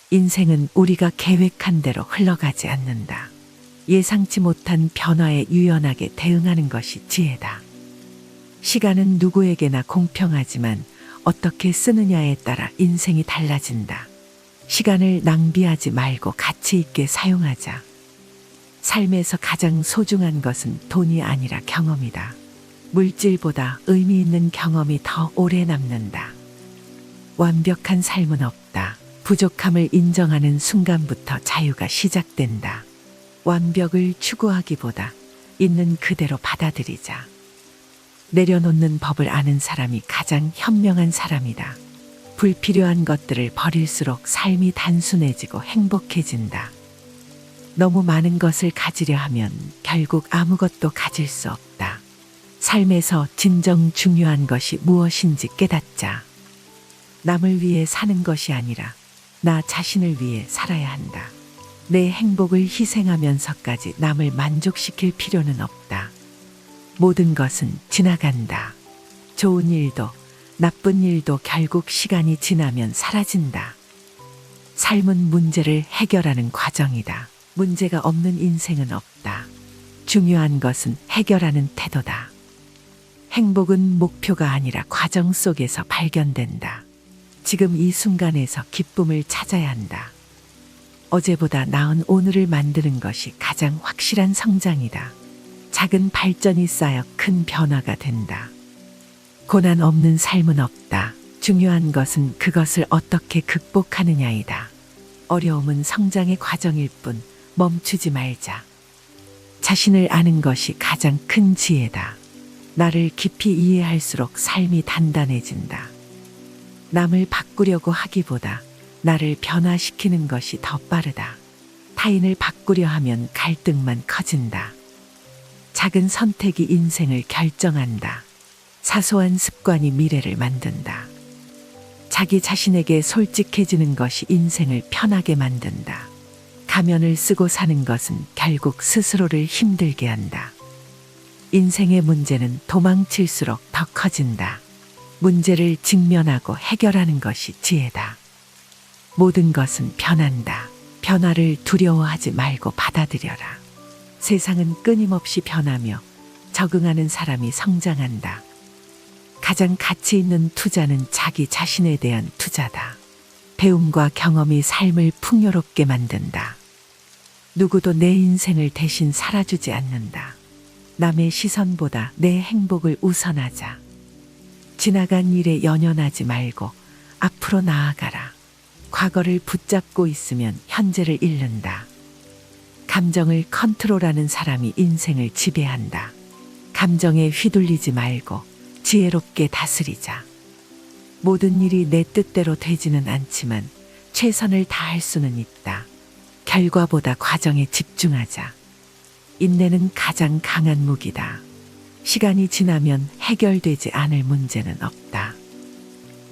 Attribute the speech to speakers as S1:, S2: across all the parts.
S1: 인생은 우리가 계획한 대로 흘러가지 않는다. 예상치 못한 변화에 유연하게 대응하는 것이 지혜다. 시간은 누구에게나 공평하지만 어떻게 쓰느냐에 따라 인생이 달라진다. 시간을 낭비하지 말고 가치 있게 사용하자. 삶에서 가장 소중한 것은 돈이 아니라 경험이다. 물질보다 의미 있는 경험이 더 오래 남는다. 완벽한 삶은 없다. 부족함을 인정하는 순간부터 자유가 시작된다. 완벽을 추구하기보다 있는 그대로 받아들이자. 내려놓는 법을 아는 사람이 가장 현명한 사람이다. 불필요한 것들을 버릴수록 삶이 단순해지고 행복해진다. 너무 많은 것을 가지려 하면 결국 아무것도 가질 수 없다. 삶에서 진정 중요한 것이 무엇인지 깨닫자. 남을 위해 사는 것이 아니라 나 자신을 위해 살아야 한다. 내 행복을 희생하면서까지 남을 만족시킬 필요는 없다. 모든 것은 지나간다. 좋은 일도 나쁜 일도 결국 시간이 지나면 사라진다. 삶은 문제를 해결하는 과정이다. 문제가 없는 인생은 없다. 중요한 것은 해결하는 태도다. 행복은 목표가 아니라 과정 속에서 발견된다. 지금 이 순간에서 기쁨을 찾아야 한다. 어제보다 나은 오늘을 만드는 것이 가장 확실한 성장이다. 작은 발전이 쌓여 큰 변화가 된다. 고난 없는 삶은 없다. 중요한 것은 그것을 어떻게 극복하느냐이다. 어려움은 성장의 과정일 뿐 멈추지 말자. 자신을 아는 것이 가장 큰 지혜다. 나를 깊이 이해할수록 삶이 단단해진다. 남을 바꾸려고 하기보다 나를 변화시키는 것이 더 빠르다. 타인을 바꾸려 하면 갈등만 커진다. 작은 선택이 인생을 결정한다. 사소한 습관이 미래를 만든다. 자기 자신에게 솔직해지는 것이 인생을 편하게 만든다. 가면을 쓰고 사는 것은 결국 스스로를 힘들게 한다. 인생의 문제는 도망칠수록 더 커진다. 문제를 직면하고 해결하는 것이 지혜다. 모든 것은 변한다. 변화를 두려워하지 말고 받아들여라. 세상은 끊임없이 변하며 적응하는 사람이 성장한다. 가장 가치 있는 투자는 자기 자신에 대한 투자다. 배움과 경험이 삶을 풍요롭게 만든다. 누구도 내 인생을 대신 살아주지 않는다. 남의 시선보다 내 행복을 우선하자. 지나간 일에 연연하지 말고 앞으로 나아가라. 과거를 붙잡고 있으면 현재를 잃는다. 감정을 컨트롤하는 사람이 인생을 지배한다. 감정에 휘둘리지 말고 지혜롭게 다스리자. 모든 일이 내 뜻대로 되지는 않지만 최선을 다할 수는 있다. 결과보다 과정에 집중하자. 인내는 가장 강한 무기다. 시간이 지나면 해결되지 않을 문제는 없다.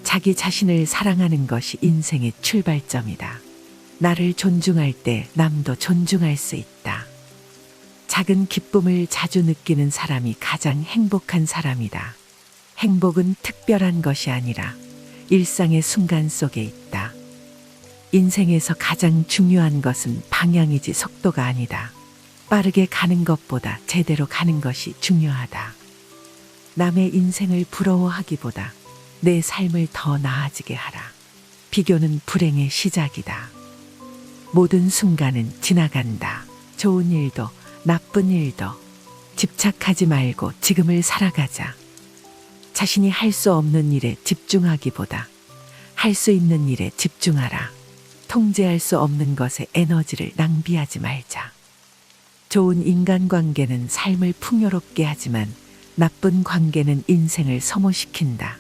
S1: 자기 자신을 사랑하는 것이 인생의 출발점이다. 나를 존중할 때 남도 존중할 수 있다. 작은 기쁨을 자주 느끼는 사람이 가장 행복한 사람이다. 행복은 특별한 것이 아니라 일상의 순간 속에 있다. 인생에서 가장 중요한 것은 방향이지 속도가 아니다. 빠르게 가는 것보다 제대로 가는 것이 중요하다. 남의 인생을 부러워하기보다 내 삶을 더 나아지게 하라. 비교는 불행의 시작이다. 모든 순간은 지나간다. 좋은 일도 나쁜 일도 집착하지 말고 지금을 살아가자. 자신이 할 수 없는 일에 집중하기보다 할 수 있는 일에 집중하라. 통제할 수 없는 것에 에너지를 낭비하지 말자. 좋은 인간관계는 삶을 풍요롭게 하지만 나쁜 관계는 인생을 소모시킨다.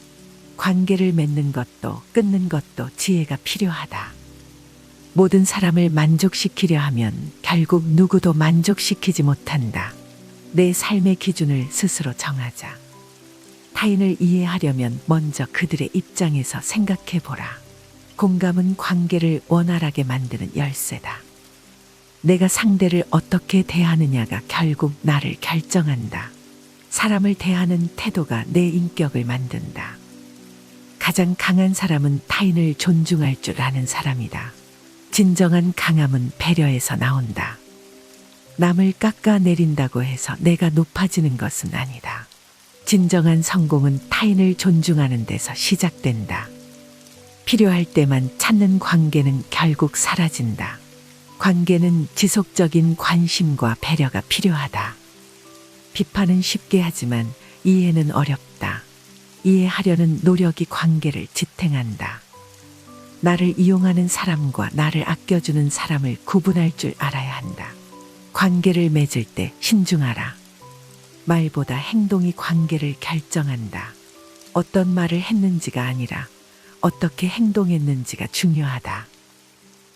S1: 관계를 맺는 것도 끊는 것도 지혜가 필요하다. 모든 사람을 만족시키려 하면 결국 누구도 만족시키지 못한다. 내 삶의 기준을 스스로 정하자. 타인을 이해하려면 먼저 그들의 입장에서 생각해보라. 공감은 관계를 원활하게 만드는 열쇠다. 내가 상대를 어떻게 대하느냐가 결국 나를 결정한다. 사람을 대하는 태도가 내 인격을 만든다. 가장 강한 사람은 타인을 존중할 줄 아는 사람이다. 진정한 강함은 배려에서 나온다. 남을 깎아내린다고 해서 내가 높아지는 것은 아니다. 진정한 성공은 타인을 존중하는 데서 시작된다. 필요할 때만 찾는 관계는 결국 사라진다. 관계는 지속적인 관심과 배려가 필요하다. 비판은 쉽게 하지만 이해는 어렵다. 이해하려는 노력이 관계를 지탱한다. 나를 이용하는 사람과 나를 아껴주는 사람을 구분할 줄 알아야 한다. 관계를 맺을 때 신중하라. 말보다 행동이 관계를 결정한다. 어떤 말을 했는지가 아니라 어떻게 행동했는지가 중요하다.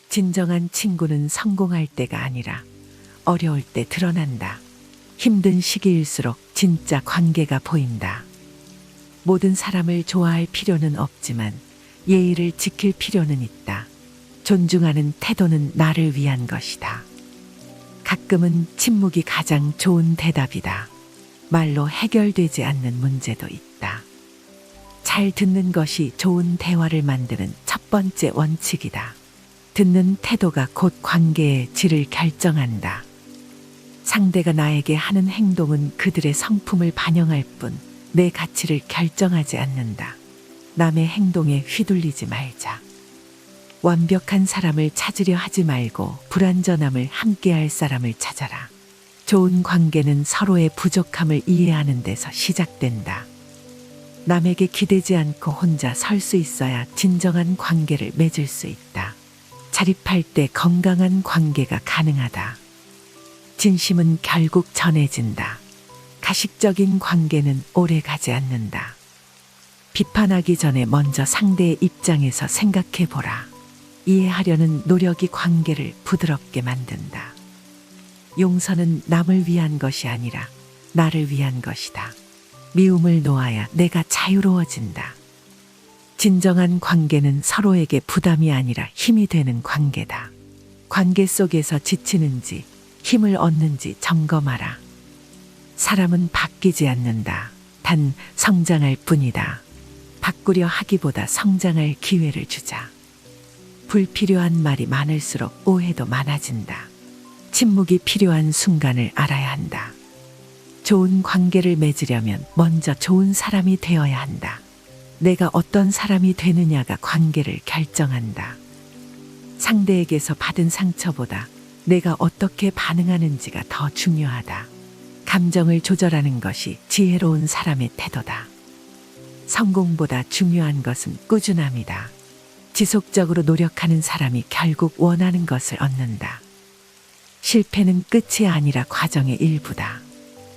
S1: 진정한 친구는 성공할 때가 아니라 어려울 때 드러난다. 힘든 시기일수록 진짜 관계가 보인다. 모든 사람을 좋아할 필요는 없지만 예의를 지킬 필요는 있다. 존중하는 태도는 나를 위한 것이다. 가끔은 침묵이 가장 좋은 대답이다. 말로 해결되지 않는 문제도 있다. 잘 듣는 것이 좋은 대화를 만드는 첫 번째 원칙이다. 듣는 태도가 곧 관계의 질을 결정한다. 상대가 나에게 하는 행동은 그들의 성품을 반영할 뿐 내 가치를 결정하지 않는다. 남의 행동에 휘둘리지 말자. 완벽한 사람을 찾으려 하지 말고 불완전함을 함께할 사람을 찾아라. 좋은 관계는 서로의 부족함을 이해하는 데서 시작된다. 남에게 기대지 않고 혼자 설 수 있어야 진정한 관계를 맺을 수 있다. 자립할 때 건강한 관계가 가능하다. 진심은 결국 전해진다. 가식적인 관계는 오래 가지 않는다. 비판하기 전에 먼저 상대의 입장에서 생각해 보라. 이해하려는 노력이 관계를 부드럽게 만든다. 용서는 남을 위한 것이 아니라 나를 위한 것이다. 미움을 놓아야 내가 자유로워진다. 진정한 관계는 서로에게 부담이 아니라 힘이 되는 관계다. 관계 속에서 지치는지 힘을 얻는지 점검하라. 사람은 바뀌지 않는다. 단 성장할 뿐이다. 바꾸려 하기보다 성장할 기회를 주자. 불필요한 말이 많을수록 오해도 많아진다. 침묵이 필요한 순간을 알아야 한다. 좋은 관계를 맺으려면 먼저 좋은 사람이 되어야 한다. 내가 어떤 사람이 되느냐가 관계를 결정한다. 상대에게서 받은 상처보다 내가 어떻게 반응하는지가 더 중요하다. 감정을 조절하는 것이 지혜로운 사람의 태도다. 성공보다 중요한 것은 꾸준함이다. 지속적으로 노력하는 사람이 결국 원하는 것을 얻는다. 실패는 끝이 아니라 과정의 일부다.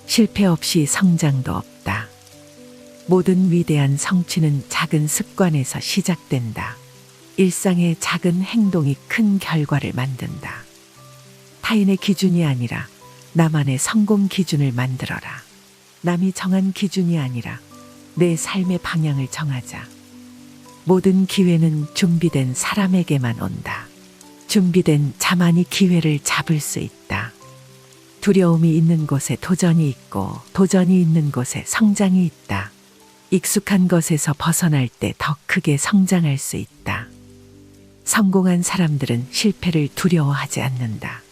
S1: 실패 없이 성장도 없다. 모든 위대한 성취는 작은 습관에서 시작된다. 일상의 작은 행동이 큰 결과를 만든다. 타인의 기준이 아니라 나만의 성공 기준을 만들어라. 남이 정한 기준이 아니라 내 삶의 방향을 정하자. 모든 기회는 준비된 사람에게만 온다. 준비된 자만이 기회를 잡을 수 있다. 두려움이 있는 곳에 도전이 있고 도전이 있는 곳에 성장이 있다. 익숙한 것에서 벗어날 때 더 크게 성장할 수 있다. 성공한 사람들은 실패를 두려워하지 않는다.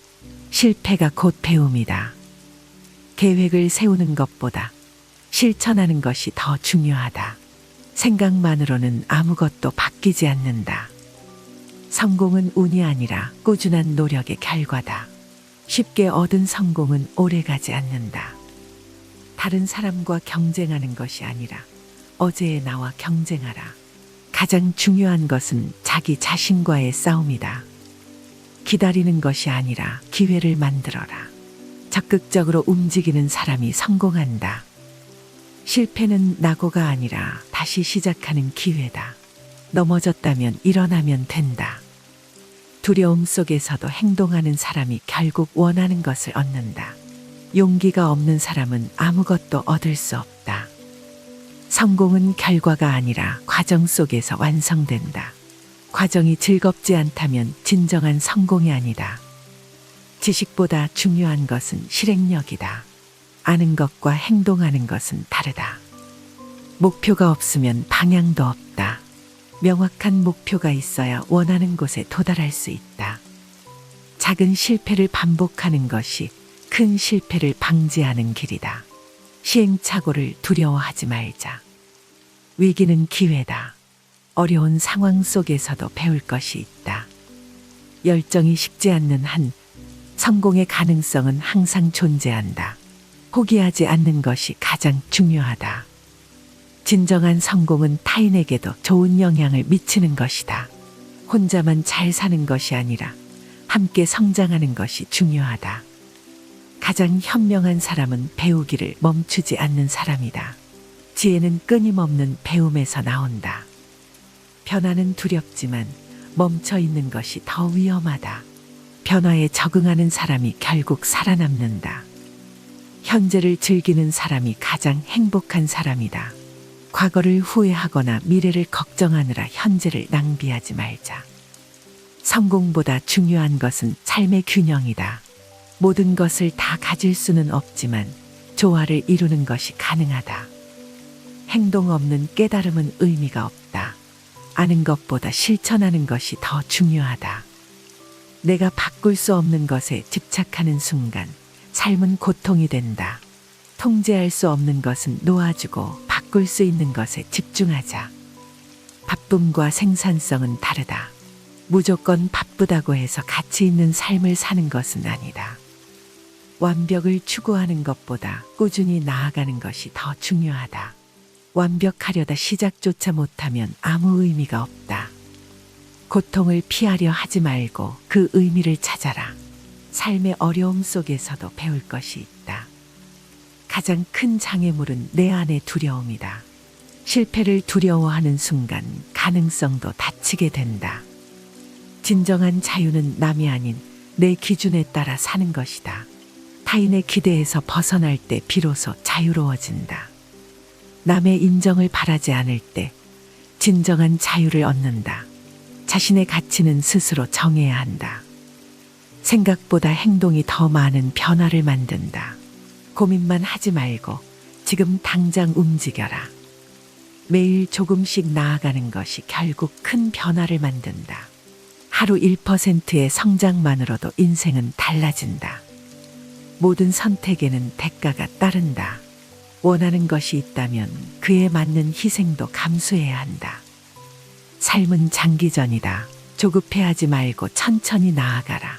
S1: 실패가 곧 배움이다. 계획을 세우는 것보다 실천하는 것이 더 중요하다. 생각만으로는 아무것도 바뀌지 않는다. 성공은 운이 아니라 꾸준한 노력의 결과다. 쉽게 얻은 성공은 오래가지 않는다. 다른 사람과 경쟁하는 것이 아니라 어제의 나와 경쟁하라. 가장 중요한 것은 자기 자신과의 싸움이다. 기다리는 것이 아니라 기회를 만들어라. 적극적으로 움직이는 사람이 성공한다. 실패는 낙오가 아니라 다시 시작하는 기회다. 넘어졌다면 일어나면 된다. 두려움 속에서도 행동하는 사람이 결국 원하는 것을 얻는다. 용기가 없는 사람은 아무것도 얻을 수 없다. 성공은 결과가 아니라 과정 속에서 완성된다. 과정이 즐겁지 않다면 진정한 성공이 아니다. 지식보다 중요한 것은 실행력이다. 아는 것과 행동하는 것은 다르다. 목표가 없으면 방향도 없다. 명확한 목표가 있어야 원하는 곳에 도달할 수 있다. 작은 실패를 반복하는 것이 큰 실패를 방지하는 길이다. 시행착오를 두려워하지 말자. 위기는 기회다. 어려운 상황 속에서도 배울 것이 있다. 열정이 식지 않는 한 성공의 가능성은 항상 존재한다. 포기하지 않는 것이 가장 중요하다. 진정한 성공은 타인에게도 좋은 영향을 미치는 것이다. 혼자만 잘 사는 것이 아니라 함께 성장하는 것이 중요하다. 가장 현명한 사람은 배우기를 멈추지 않는 사람이다. 지혜는 끊임없는 배움에서 나온다. 변화는 두렵지만 멈춰 있는 것이 더 위험하다. 변화에 적응하는 사람이 결국 살아남는다. 현재를 즐기는 사람이 가장 행복한 사람이다. 과거를 후회하거나 미래를 걱정하느라 현재를 낭비하지 말자. 성공보다 중요한 것은 삶의 균형이다. 모든 것을 다 가질 수는 없지만 조화를 이루는 것이 가능하다. 행동 없는 깨달음은 의미가 없다. 아는 것보다 실천하는 것이 더 중요하다. 내가 바꿀 수 없는 것에 집착하는 순간 삶은 고통이 된다. 통제할 수 없는 것은 놓아주고 바꿀 수 있는 것에 집중하자. 바쁨과 생산성은 다르다. 무조건 바쁘다고 해서 가치 있는 삶을 사는 것은 아니다. 완벽을 추구하는 것보다 꾸준히 나아가는 것이 더 중요하다. 완벽하려다 시작조차 못하면 아무 의미가 없다. 고통을 피하려 하지 말고 그 의미를 찾아라. 삶의 어려움 속에서도 배울 것이 있다. 가장 큰 장애물은 내 안의 두려움이다. 실패를 두려워하는 순간 가능성도 닫히게 된다. 진정한 자유는 남이 아닌 내 기준에 따라 사는 것이다. 타인의 기대에서 벗어날 때 비로소 자유로워진다. 남의 인정을 바라지 않을 때 진정한 자유를 얻는다. 자신의 가치는 스스로 정해야 한다. 생각보다 행동이 더 많은 변화를 만든다. 고민만 하지 말고 지금 당장 움직여라. 매일 조금씩 나아가는 것이 결국 큰 변화를 만든다. 하루 1%의 성장만으로도 인생은 달라진다. 모든 선택에는 대가가 따른다. 원하는 것이 있다면 그에 맞는 희생도 감수해야 한다. 삶은 장기전이다. 조급해하지 말고 천천히 나아가라.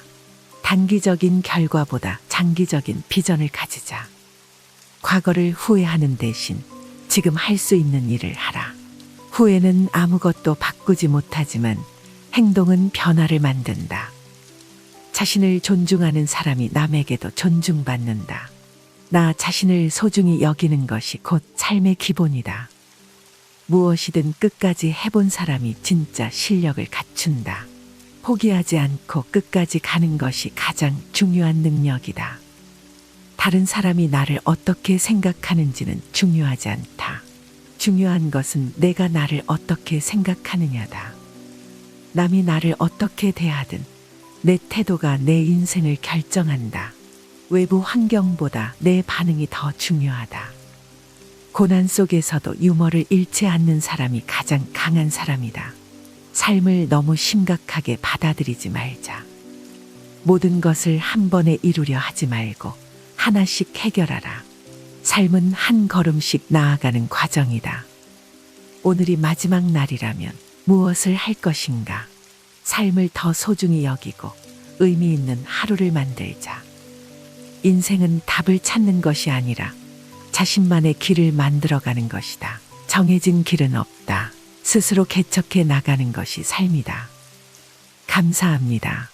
S1: 단기적인 결과보다 장기적인 비전을 가지자. 과거를 후회하는 대신 지금 할 수 있는 일을 하라. 후회는 아무것도 바꾸지 못하지만 행동은 변화를 만든다. 자신을 존중하는 사람이 남에게도 존중받는다. 나 자신을 소중히 여기는 것이 곧 삶의 기본이다. 무엇이든 끝까지 해본 사람이 진짜 실력을 갖춘다. 포기하지 않고 끝까지 가는 것이 가장 중요한 능력이다. 다른 사람이 나를 어떻게 생각하는지는 중요하지 않다. 중요한 것은 내가 나를 어떻게 생각하느냐다. 남이 나를 어떻게 대하든 내 태도가 내 인생을 결정한다. 외부 환경보다 내 반응이 더 중요하다. 고난 속에서도 유머를 잃지 않는 사람이 가장 강한 사람이다. 삶을 너무 심각하게 받아들이지 말자. 모든 것을 한 번에 이루려 하지 말고 하나씩 해결하라. 삶은 한 걸음씩 나아가는 과정이다. 오늘이 마지막 날이라면 무엇을 할 것인가? 삶을 더 소중히 여기고 의미 있는 하루를 만들자. 인생은 답을 찾는 것이 아니라 자신만의 길을 만들어가는 것이다. 정해진 길은 없다. 스스로 개척해 나가는 것이 삶이다. 감사합니다.